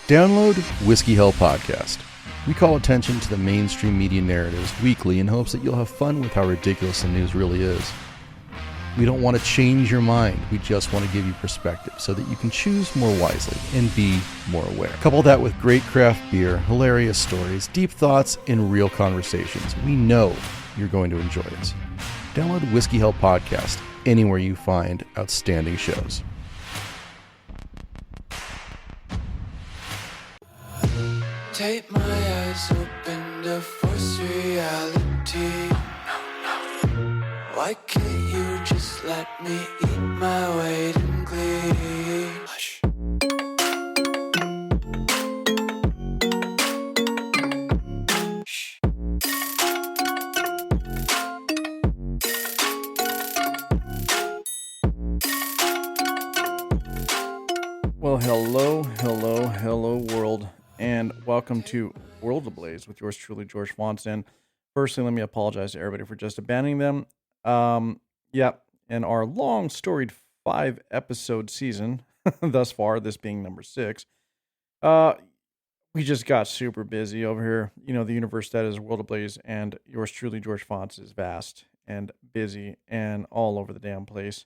Download Whiskey Hell Podcast. We call attention to the mainstream media narratives weekly in hopes that you'll have fun with how ridiculous the news really is. We don't want to change your mind. We just want to give you perspective so that you can choose more wisely and be more aware. Couple that with great craft beer, hilarious stories, deep thoughts, and real conversations. We know you're going to enjoy it. Download Whiskey Hell Podcast anywhere you find outstanding shows. Take my eyes open to force reality. Why can't you just let me eat my weight in glee? Hush. Shh. Well, hello, world. And welcome to World Ablaze with yours truly, George Fonson. Firstly, let me apologize to everybody for just abandoning them. In our long, storied 5-episode season, thus far, this being number 6, we just got super busy over here. You know, the universe that is World Ablaze, and yours truly, George Fonson, is vast and busy and all over the damn place.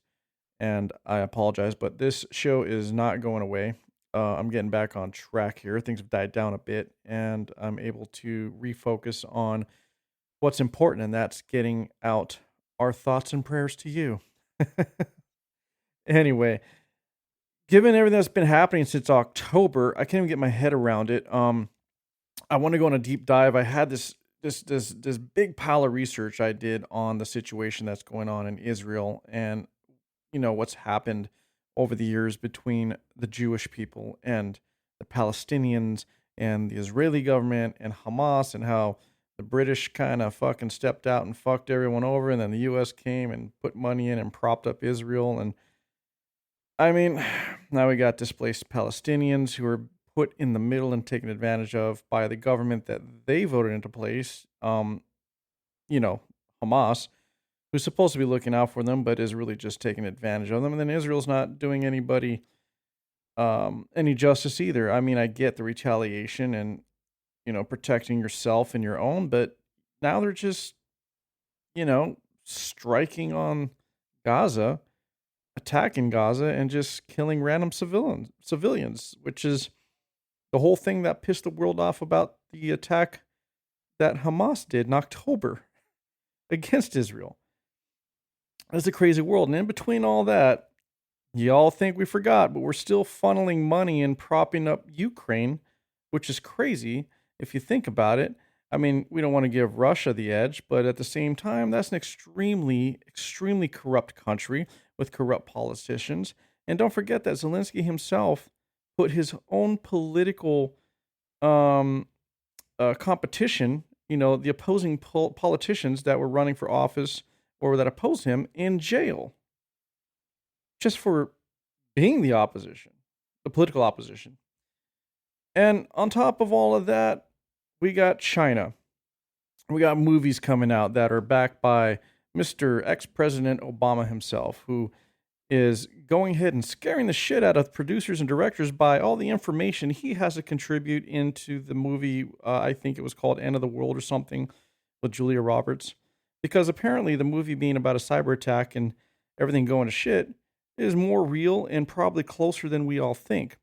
And I apologize, but this show is not going away. I'm getting back on track here. Things have died down a bit, and I'm able to refocus on what's important, and that's getting out our thoughts and prayers to you. Anyway, given everything that's been happening since October, I can't even get my head around it. I want to go on a deep dive. I had this big pile of research I did on the situation that's going on in Israel, and you know what's happened over the years between the Jewish people and the Palestinians and the Israeli government and Hamas, and how the British kind of fucking stepped out and fucked everyone over, and then the U.S. came and put money in and propped up Israel. And I mean, now we got displaced Palestinians who are put in the middle and taken advantage of by the government that they voted into place. Hamas, who's supposed to be looking out for them, but is really just taking advantage of them. And then Israel's not doing anybody any justice either. I mean, I get the retaliation and, protecting yourself and your own, but now they're just, striking on Gaza, attacking Gaza, and just killing random civilians, which is the whole thing that pissed the world off about the attack that Hamas did in October against Israel. It's a crazy world. And in between all that, y'all think we forgot, but we're still funneling money and propping up Ukraine, which is crazy if you think about it. I mean, we don't want to give Russia the edge, but at the same time, that's an extremely, extremely corrupt country with corrupt politicians. And don't forget that Zelensky himself put his own political competition, the opposing politicians that were running for office or that opposed him, in jail, just for being the opposition, the political opposition. And on top of all of that, we got China. We got movies coming out that are backed by Mr. Ex-President Obama himself, who is going ahead and scaring the shit out of producers and directors by all the information he has to contribute into the movie. I think it was called End of the World or something, with Julia Roberts. Because apparently the movie being about a cyber attack and everything going to shit is more real and probably closer than we all think.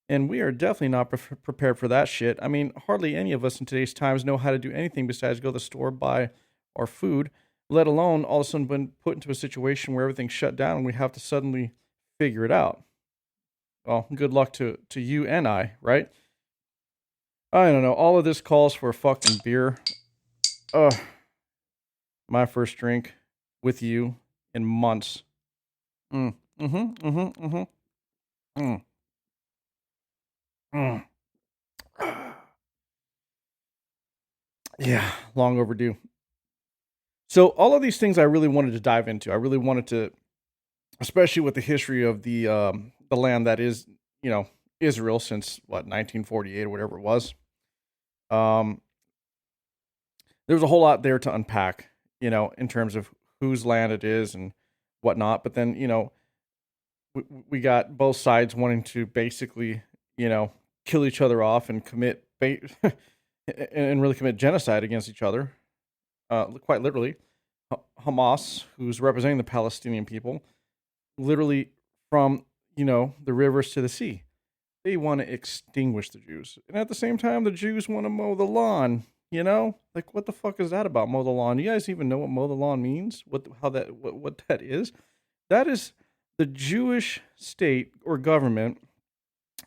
And we are definitely not prepared for that shit. I mean, hardly any of us in today's times know how to do anything besides go to the store, buy our food, let alone all of a sudden been put into a situation where everything's shut down and we have to suddenly figure it out. Well, good luck to you and I, right? I don't know. All of this calls for a fucking beer. My first drink with you in months. Yeah, long overdue. So all of these things I really wanted to dive into. I really wanted to, especially with the history of the land that is, Israel since 1948 or whatever it was. There was a whole lot there to unpack, in terms of whose land it is and whatnot. But then, we got both sides wanting to basically, kill each other off and and really commit genocide against each other, quite literally. Hamas, who's representing the Palestinian people, literally from, the rivers to the sea. They want to extinguish the Jews. And at the same time, the Jews want to mow the lawn, Like, what the fuck is that about, mow the lawn? You guys even know what mow the lawn means? What that is? That is the Jewish state or government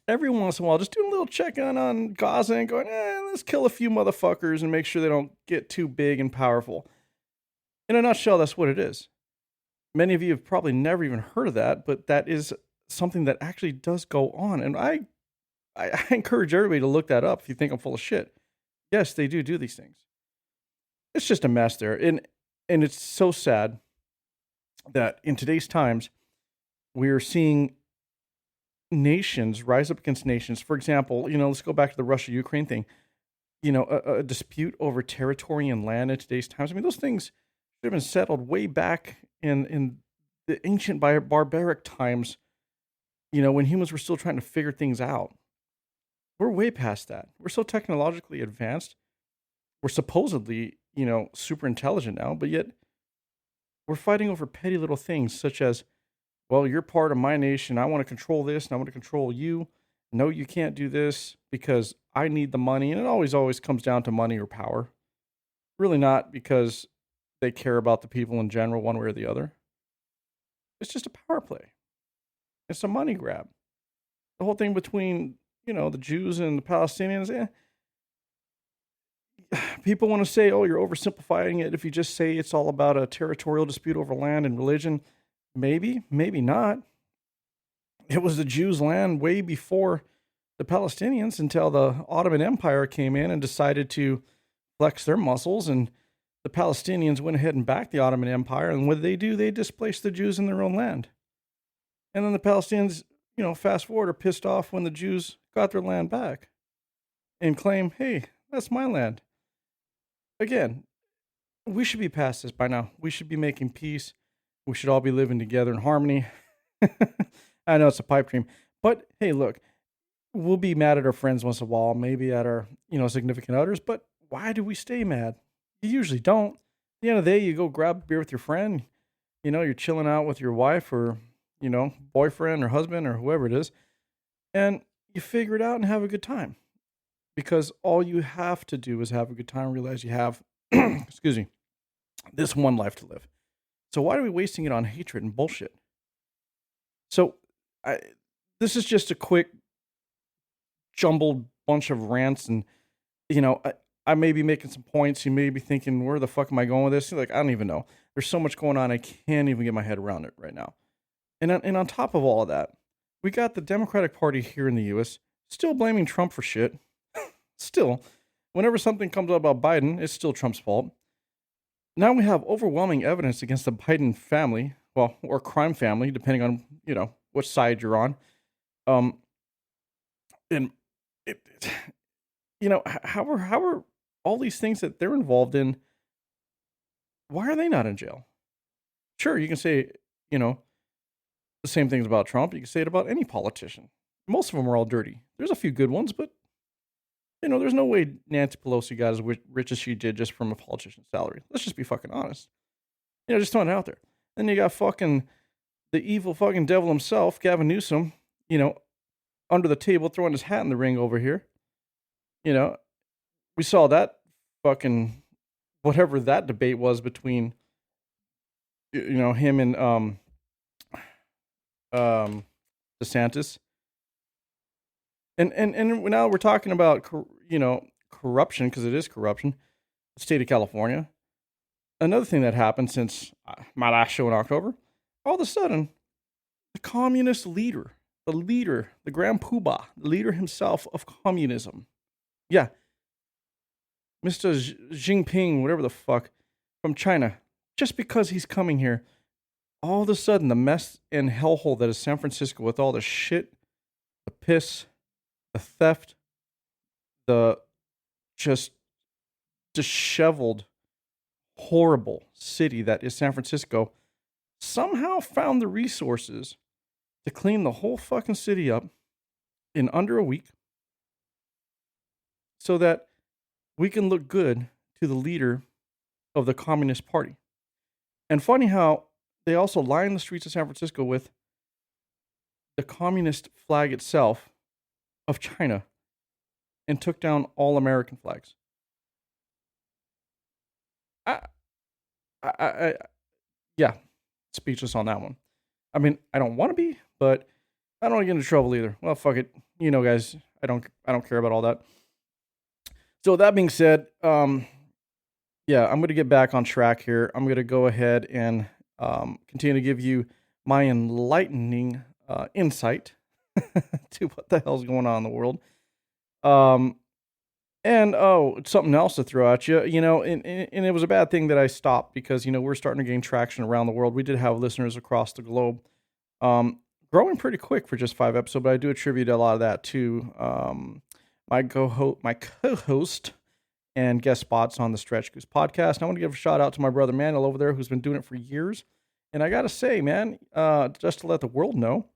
every once in a while just doing a little check on Gaza and going, let's kill a few motherfuckers and make sure they don't get too big and powerful. In a nutshell, that's what it is. Many of you have probably never even heard of that, but that is something that actually does go on. And I encourage everybody to look that up if you think I'm full of shit. Yes, they do these things. It's just a mess there. And it's so sad that in today's times, we're seeing nations rise up against nations. For example, let's go back to the Russia-Ukraine thing. A dispute over territory and land in today's times. I mean, those things should have been settled way back in the ancient barbaric times, when humans were still trying to figure things out. We're way past that. We're so technologically advanced. We're supposedly, super intelligent now, but yet we're fighting over petty little things such as, well, you're part of my nation. I want to control this and I want to control you. No, you can't do this because I need the money. And it always comes down to money or power. Really not because they care about the people in general, one way or the other. It's just a power play. It's a money grab. The whole thing between, the Jews and the Palestinians, people want to say, oh, you're oversimplifying it if you just say it's all about a territorial dispute over land and religion. Maybe not. It was the Jews' land way before the Palestinians until the Ottoman Empire came in and decided to flex their muscles, and the Palestinians went ahead and backed the Ottoman Empire. And what did they do? They displaced the Jews in their own land. And then the Palestinians, fast forward, are pissed off when the Jews got their land back and claim, hey, that's my land. Again, we should be past this by now. We should be making peace. We should all be living together in harmony. I know it's a pipe dream, but hey, look, we'll be mad at our friends once in a while, maybe at our, significant others, but why do we stay mad? You usually don't. At the end of the day, you go grab a beer with your friend, you're chilling out with your wife or, boyfriend or husband or whoever it is, and you figure it out and have a good time. Because all you have to do is have a good time and realize you have, excuse me, this one life to live. So why are we wasting it on hatred and bullshit? So this is just a quick jumbled bunch of rants, and I may be making some points. You may be thinking, where the fuck am I going with this? Like, I don't even know. There's so much going on, I can't even get my head around it right now. And on top of all of that, we got the Democratic Party here in the U.S. still blaming Trump for shit. Still, whenever something comes up about Biden, it's still Trump's fault. Now we have overwhelming evidence against the Biden family, well, or crime family, depending on, which side you're on. And how are all these things that they're involved in, why are they not in jail? Sure, you can say, the same things about Trump. You can say it about any politician. Most of them are all dirty. There's a few good ones, but there's no way Nancy Pelosi got as rich as she did just from a politician's salary. Let's just be fucking honest. Just throwing it out there. Then you got fucking the evil fucking devil himself, Gavin Newsom, under the table throwing his hat in the ring over here. We saw that fucking, whatever that debate was between, him and DeSantis. And now we're talking about, corruption, because it is corruption, the state of California. Another thing that happened since my last show in October, all of a sudden, the communist leader, the grand poobah, the leader himself of communism. Yeah. Mr. Jinping, whatever the fuck, from China, just because he's coming here, all of a sudden, the mess and hellhole that is San Francisco with all the shit, the piss, the theft, the just disheveled, horrible city that is San Francisco, somehow found the resources to clean the whole fucking city up in under a week. so that we can look good to the leader of the Communist Party. And funny how they also line the streets of San Francisco with the communist flag itself of China and took down all American flags. I yeah, speechless on that one. I mean, I don't want to be, but I don't want to get into trouble either. Well, fuck it. You know, guys, I don't care about all that. So that being said, yeah, I'm going to get back on track here. I'm going to go ahead and continue to give you my enlightening insight to what the hell's going on in the world. And something else to throw at you, you know, and it was a bad thing that I stopped because, you know, we're starting to gain traction around the world. We did have listeners across the globe, growing pretty quick for just 5 episodes, but I do attribute a lot of that to my co-host and guest spots on the Stretch Goose podcast. And I want to give a shout out to my brother Manuel over there who's been doing it for years. And I got to say, man, just to let the world know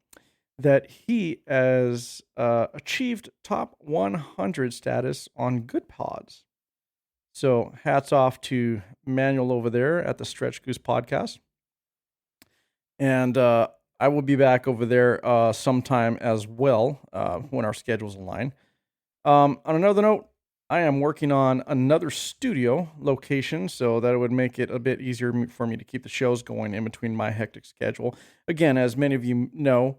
that he has achieved top 100 status on Good Pods. So hats off to Manuel over there at the Stretch Goose podcast. And I will be back over there sometime as well when our schedules align. On another note, I am working on another studio location so that it would make it a bit easier for me to keep the shows going in between my hectic schedule. Again, as many of you know,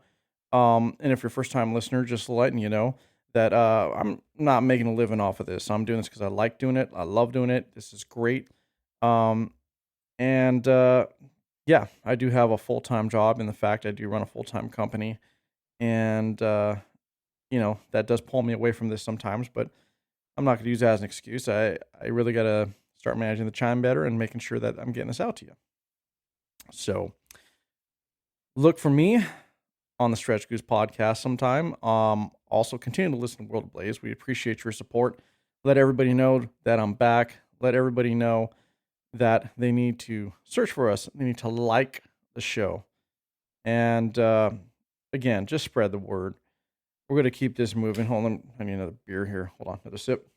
and if you're a first-time listener, just letting you know that I'm not making a living off of this. I'm doing this because I like doing it. I love doing it. This is great. Yeah, I do have a full-time job in the fact I do run a full-time company. And, you know, that does pull me away from this sometimes, but I'm not going to use that as an excuse. I really got to start managing the time better and making sure that I'm getting this out to you. So look for me on the Stretch Goose podcast sometime. Also continue to listen to World of Blaze. We appreciate your support. Let everybody know that I'm back. Let everybody know that they need to search for us. They need to like the show. And again, just spread the word. We're going to keep this moving. Hold on. I need another beer here. Hold on. Another sip.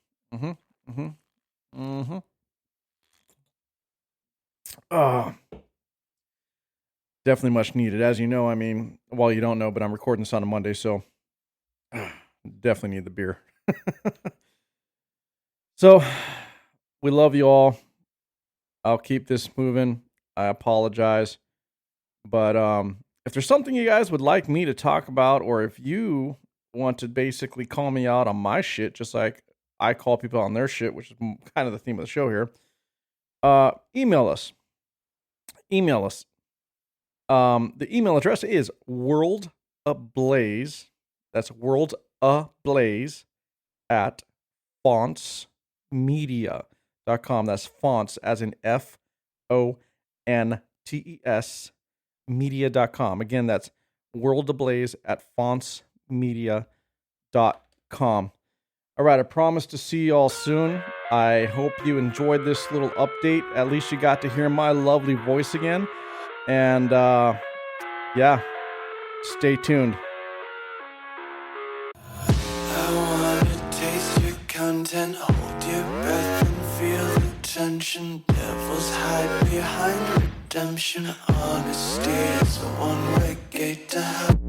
Definitely much needed. As you know, I mean, well, you don't know, but I'm recording this on a Monday, so definitely need the beer. So, we love you all. I'll keep this moving. I apologize. But if there's something you guys would like me to talk about, or if you want to basically call me out on my shit, just like I call people on their shit, which is kind of the theme of the show here, email us. The email address is worldablaze. That's worldablaze at fontsmedia.com. That's fonts as in FONTES media.com. Again, that's worldablaze at fontsmedia.com. All right, I promise to see you all soon. I hope you enjoyed this little update. At least you got to hear my lovely voice again. And yeah, stay tuned. I wanna taste your content, hold your breath and feel the tension. Devils hide behind redemption. Honesty is a one-way gate to hell.